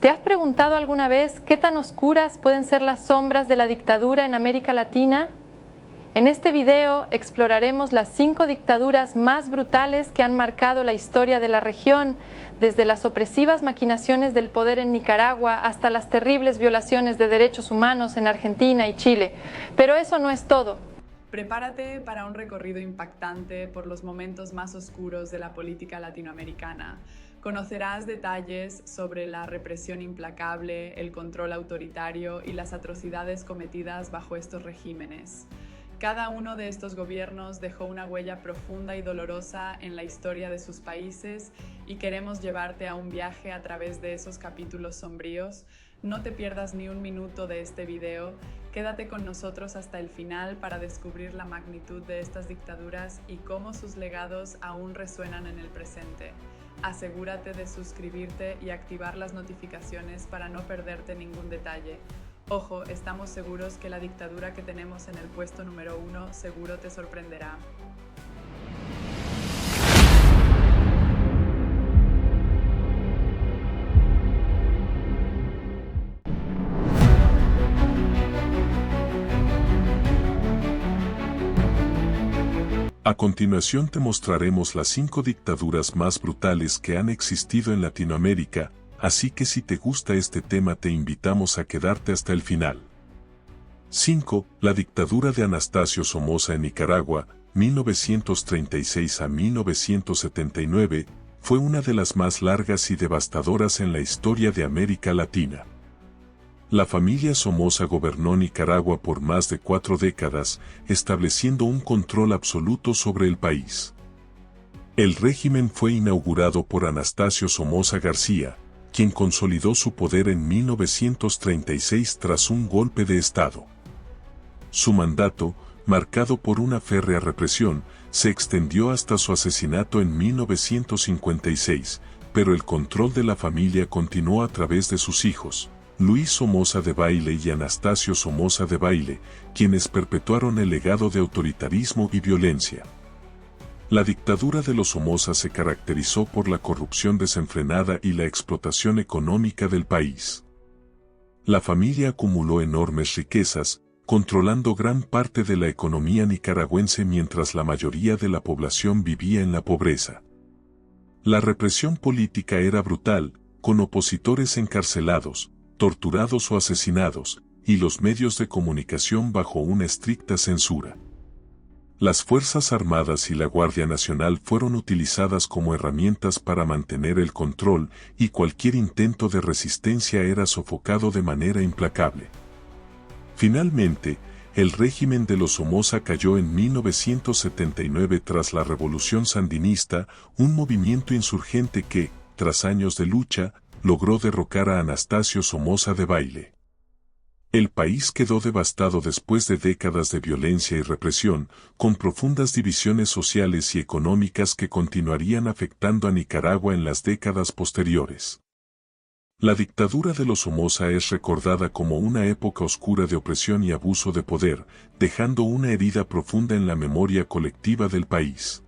¿Te has preguntado alguna vez qué tan oscuras pueden ser las sombras de la dictadura en América Latina? En este video exploraremos las 5 dictaduras más brutales que han marcado la historia de la región, desde las opresivas maquinaciones del poder en Nicaragua hasta las terribles violaciones de derechos humanos en Argentina y Chile. Pero eso no es todo. Prepárate para un recorrido impactante por los momentos más oscuros de la política latinoamericana. Conocerás detalles sobre la represión implacable, el control autoritario y las atrocidades cometidas bajo estos regímenes. Cada uno de estos gobiernos dejó una huella profunda y dolorosa en la historia de sus países y queremos llevarte a un viaje a través de esos capítulos sombríos. No te pierdas ni un minuto de este video. Quédate con nosotros hasta el final para descubrir la magnitud de estas dictaduras y cómo sus legados aún resuenan en el presente. Asegúrate de suscribirte y activar las notificaciones para no perderte ningún detalle. Ojo, estamos seguros que la dictadura que tenemos en el puesto número 1 seguro te sorprenderá. A continuación te mostraremos las 5 dictaduras más brutales que han existido en Latinoamérica, así que si te gusta este tema te invitamos a quedarte hasta el final. 5. La dictadura de Anastasio Somoza en Nicaragua, 1936 a 1979, fue una de las más largas y devastadoras en la historia de América Latina. La familia Somoza gobernó Nicaragua por más de 4 décadas, estableciendo un control absoluto sobre el país. El régimen fue inaugurado por Anastasio Somoza García, quien consolidó su poder en 1936 tras un golpe de Estado. Su mandato, marcado por una férrea represión, se extendió hasta su asesinato en 1956, pero el control de la familia continuó a través de sus hijos, Luis Somoza Debayle y Anastasio Somoza Debayle, quienes perpetuaron el legado de autoritarismo y violencia. La dictadura de los Somoza se caracterizó por la corrupción desenfrenada y la explotación económica del país. La familia acumuló enormes riquezas, controlando gran parte de la economía nicaragüense mientras la mayoría de la población vivía en la pobreza. La represión política era brutal, con opositores encarcelados, torturados o asesinados, y los medios de comunicación bajo una estricta censura. Las Fuerzas Armadas y la Guardia Nacional fueron utilizadas como herramientas para mantener el control y cualquier intento de resistencia era sofocado de manera implacable. Finalmente, el régimen de los Somoza cayó en 1979 tras la Revolución Sandinista, un movimiento insurgente que, tras años de lucha, logró derrocar a Anastasio Somoza Debayle. El país quedó devastado después de décadas de violencia y represión, con profundas divisiones sociales y económicas que continuarían afectando a Nicaragua en las décadas posteriores. La dictadura de los Somoza es recordada como una época oscura de opresión y abuso de poder, dejando una herida profunda en la memoria colectiva del país.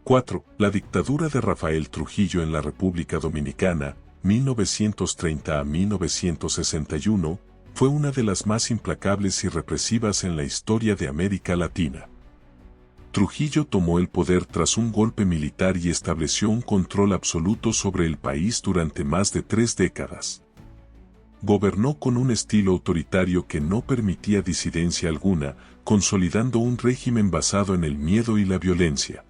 4. La dictadura de Rafael Trujillo en la República Dominicana, 1930 a 1961, fue una de las más implacables y represivas en la historia de América Latina. Trujillo tomó el poder tras un golpe militar y estableció un control absoluto sobre el país durante más de 3 décadas. Gobernó con un estilo autoritario que no permitía disidencia alguna, consolidando un régimen basado en el miedo y la violencia.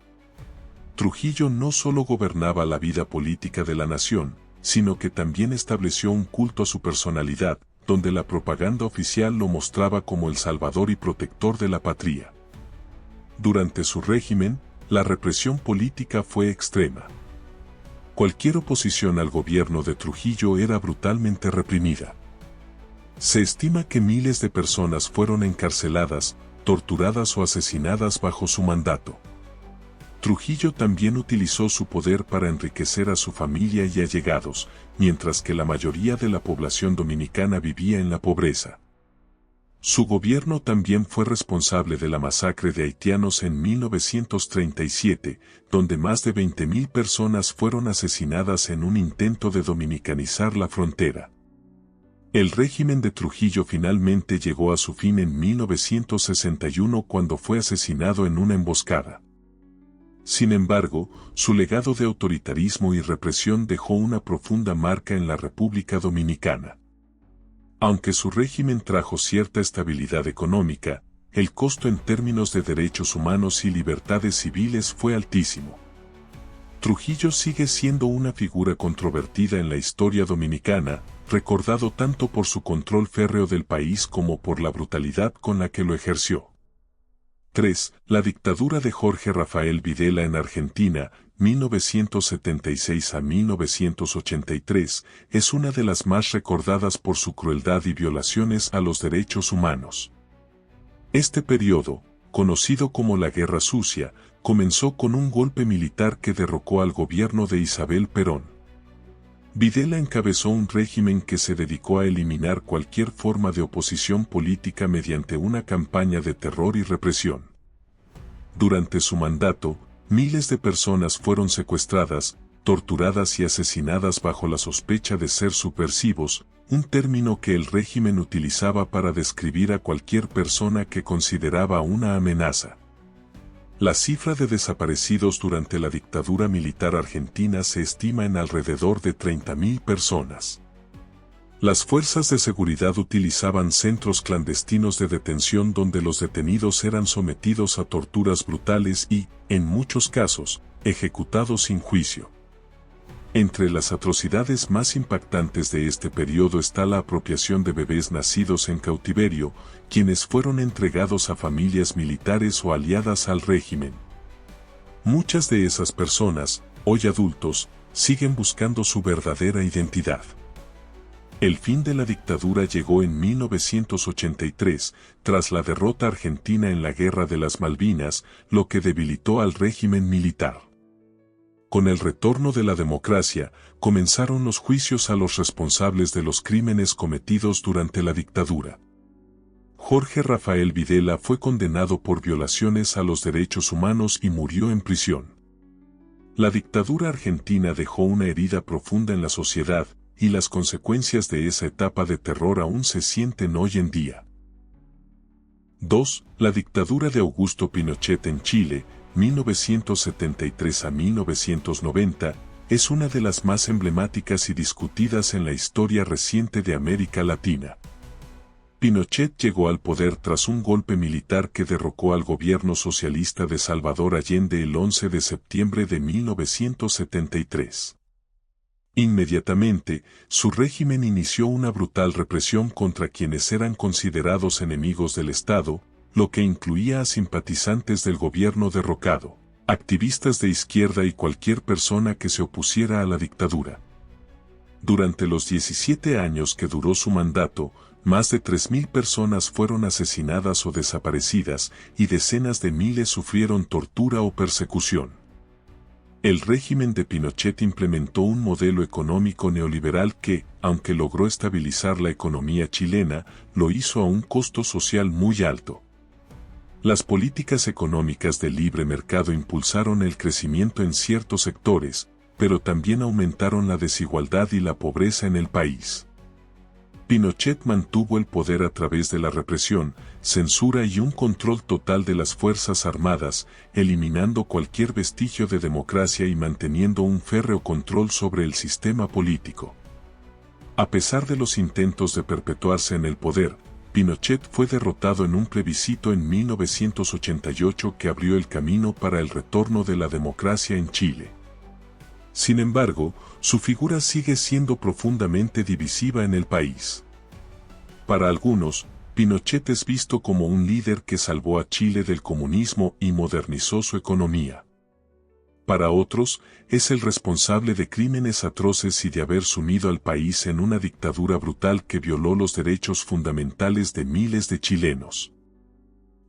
Trujillo no solo gobernaba la vida política de la nación, sino que también estableció un culto a su personalidad, donde la propaganda oficial lo mostraba como el salvador y protector de la patria. Durante su régimen, la represión política fue extrema. Cualquier oposición al gobierno de Trujillo era brutalmente reprimida. Se estima que miles de personas fueron encarceladas, torturadas o asesinadas bajo su mandato. Trujillo también utilizó su poder para enriquecer a su familia y allegados, mientras que la mayoría de la población dominicana vivía en la pobreza. Su gobierno también fue responsable de la masacre de haitianos en 1937, donde más de 20.000 personas fueron asesinadas en un intento de dominicanizar la frontera. El régimen de Trujillo finalmente llegó a su fin en 1961 cuando fue asesinado en una emboscada. Sin embargo, su legado de autoritarismo y represión dejó una profunda marca en la República Dominicana. Aunque su régimen trajo cierta estabilidad económica, el costo en términos de derechos humanos y libertades civiles fue altísimo. Trujillo sigue siendo una figura controvertida en la historia dominicana, recordado tanto por su control férreo del país como por la brutalidad con la que lo ejerció. 3. La dictadura de Jorge Rafael Videla en Argentina, 1976 a 1983, es una de las más recordadas por su crueldad y violaciones a los derechos humanos. Este periodo, conocido como la Guerra Sucia, comenzó con un golpe militar que derrocó al gobierno de Isabel Perón. Videla encabezó un régimen que se dedicó a eliminar cualquier forma de oposición política mediante una campaña de terror y represión. Durante su mandato, miles de personas fueron secuestradas, torturadas y asesinadas bajo la sospecha de ser subversivos, un término que el régimen utilizaba para describir a cualquier persona que consideraba una amenaza. La cifra de desaparecidos durante la dictadura militar argentina se estima en alrededor de 30.000 personas. Las fuerzas de seguridad utilizaban centros clandestinos de detención donde los detenidos eran sometidos a torturas brutales y, en muchos casos, ejecutados sin juicio. Entre las atrocidades más impactantes de este periodo está la apropiación de bebés nacidos en cautiverio, quienes fueron entregados a familias militares o aliadas al régimen. Muchas de esas personas, hoy adultos, siguen buscando su verdadera identidad. El fin de la dictadura llegó en 1983, tras la derrota argentina en la Guerra de las Malvinas, lo que debilitó al régimen militar. Con el retorno de la democracia, comenzaron los juicios a los responsables de los crímenes cometidos durante la dictadura. Jorge Rafael Videla fue condenado por violaciones a los derechos humanos y murió en prisión. La dictadura argentina dejó una herida profunda en la sociedad, y las consecuencias de esa etapa de terror aún se sienten hoy en día. 2. La dictadura de Augusto Pinochet en Chile, 1973 a 1990, es una de las más emblemáticas y discutidas en la historia reciente de América Latina. Pinochet llegó al poder tras un golpe militar que derrocó al gobierno socialista de Salvador Allende el 11 de septiembre de 1973. Inmediatamente, su régimen inició una brutal represión contra quienes eran considerados enemigos del Estado, lo que incluía a simpatizantes del gobierno derrocado, activistas de izquierda y cualquier persona que se opusiera a la dictadura. Durante los 17 años que duró su mandato, más de 3.000 personas fueron asesinadas o desaparecidas y decenas de miles sufrieron tortura o persecución. El régimen de Pinochet implementó un modelo económico neoliberal que, aunque logró estabilizar la economía chilena, lo hizo a un costo social muy alto. Las políticas económicas de libre mercado impulsaron el crecimiento en ciertos sectores, pero también aumentaron la desigualdad y la pobreza en el país. Pinochet mantuvo el poder a través de la represión, censura y un control total de las Fuerzas Armadas, eliminando cualquier vestigio de democracia y manteniendo un férreo control sobre el sistema político. A pesar de los intentos de perpetuarse en el poder, Pinochet fue derrotado en un plebiscito en 1988 que abrió el camino para el retorno de la democracia en Chile. Sin embargo, su figura sigue siendo profundamente divisiva en el país. Para algunos, Pinochet es visto como un líder que salvó a Chile del comunismo y modernizó su economía. Para otros, es el responsable de crímenes atroces y de haber sumido al país en una dictadura brutal que violó los derechos fundamentales de miles de chilenos.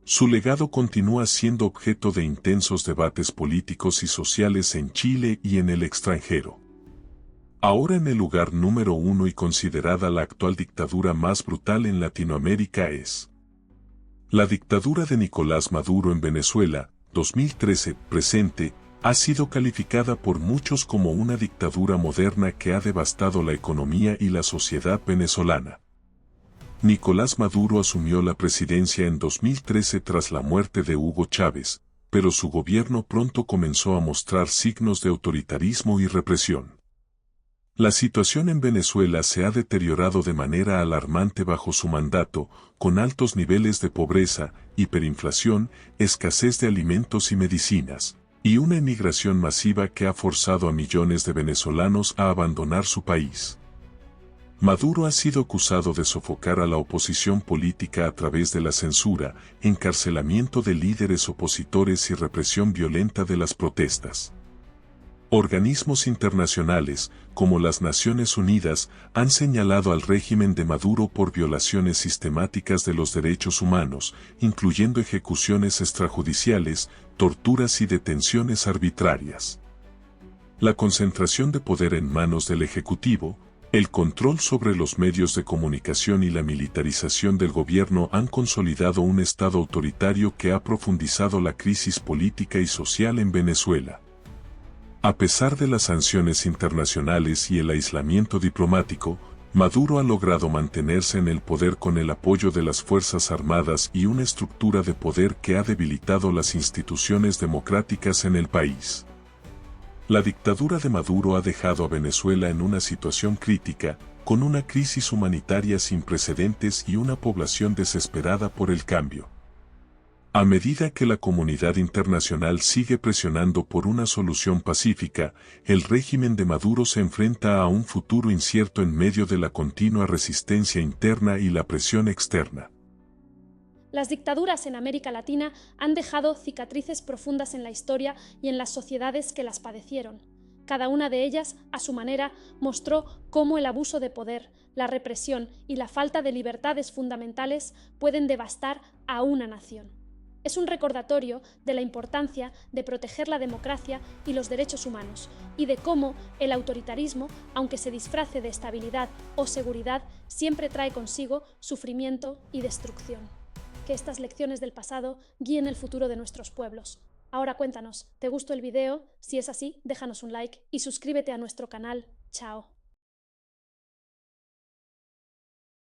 Su legado continúa siendo objeto de intensos debates políticos y sociales en Chile y en el extranjero. Ahora en el lugar número 1 y considerada la actual dictadura más brutal en Latinoamérica es La dictadura de Nicolás Maduro en Venezuela, 2013, presente, ha sido calificada por muchos como una dictadura moderna que ha devastado la economía y la sociedad venezolana. Nicolás Maduro asumió la presidencia en 2013 tras la muerte de Hugo Chávez, pero su gobierno pronto comenzó a mostrar signos de autoritarismo y represión. La situación en Venezuela se ha deteriorado de manera alarmante bajo su mandato, con altos niveles de pobreza, hiperinflación, escasez de alimentos y medicinas, y una emigración masiva que ha forzado a millones de venezolanos a abandonar su país. Maduro ha sido acusado de sofocar a la oposición política a través de la censura, encarcelamiento de líderes opositores y represión violenta de las protestas. Organismos internacionales, como las Naciones Unidas, han señalado al régimen de Maduro por violaciones sistemáticas de los derechos humanos, incluyendo ejecuciones extrajudiciales, torturas y detenciones arbitrarias. La concentración de poder en manos del Ejecutivo, el control sobre los medios de comunicación y la militarización del gobierno han consolidado un Estado autoritario que ha profundizado la crisis política y social en Venezuela. A pesar de las sanciones internacionales y el aislamiento diplomático, Maduro ha logrado mantenerse en el poder con el apoyo de las Fuerzas Armadas y una estructura de poder que ha debilitado las instituciones democráticas en el país. La dictadura de Maduro ha dejado a Venezuela en una situación crítica, con una crisis humanitaria sin precedentes y una población desesperada por el cambio. A medida que la comunidad internacional sigue presionando por una solución pacífica, el régimen de Maduro se enfrenta a un futuro incierto en medio de la continua resistencia interna y la presión externa. Las dictaduras en América Latina han dejado cicatrices profundas en la historia y en las sociedades que las padecieron. Cada una de ellas, a su manera, mostró cómo el abuso de poder, la represión y la falta de libertades fundamentales pueden devastar a una nación. Es un recordatorio de la importancia de proteger la democracia y los derechos humanos, y de cómo el autoritarismo, aunque se disfrace de estabilidad o seguridad, siempre trae consigo sufrimiento y destrucción. Que estas lecciones del pasado guíen el futuro de nuestros pueblos. Ahora cuéntanos, ¿te gustó el video? Si es así, déjanos un like y suscríbete a nuestro canal. Chao.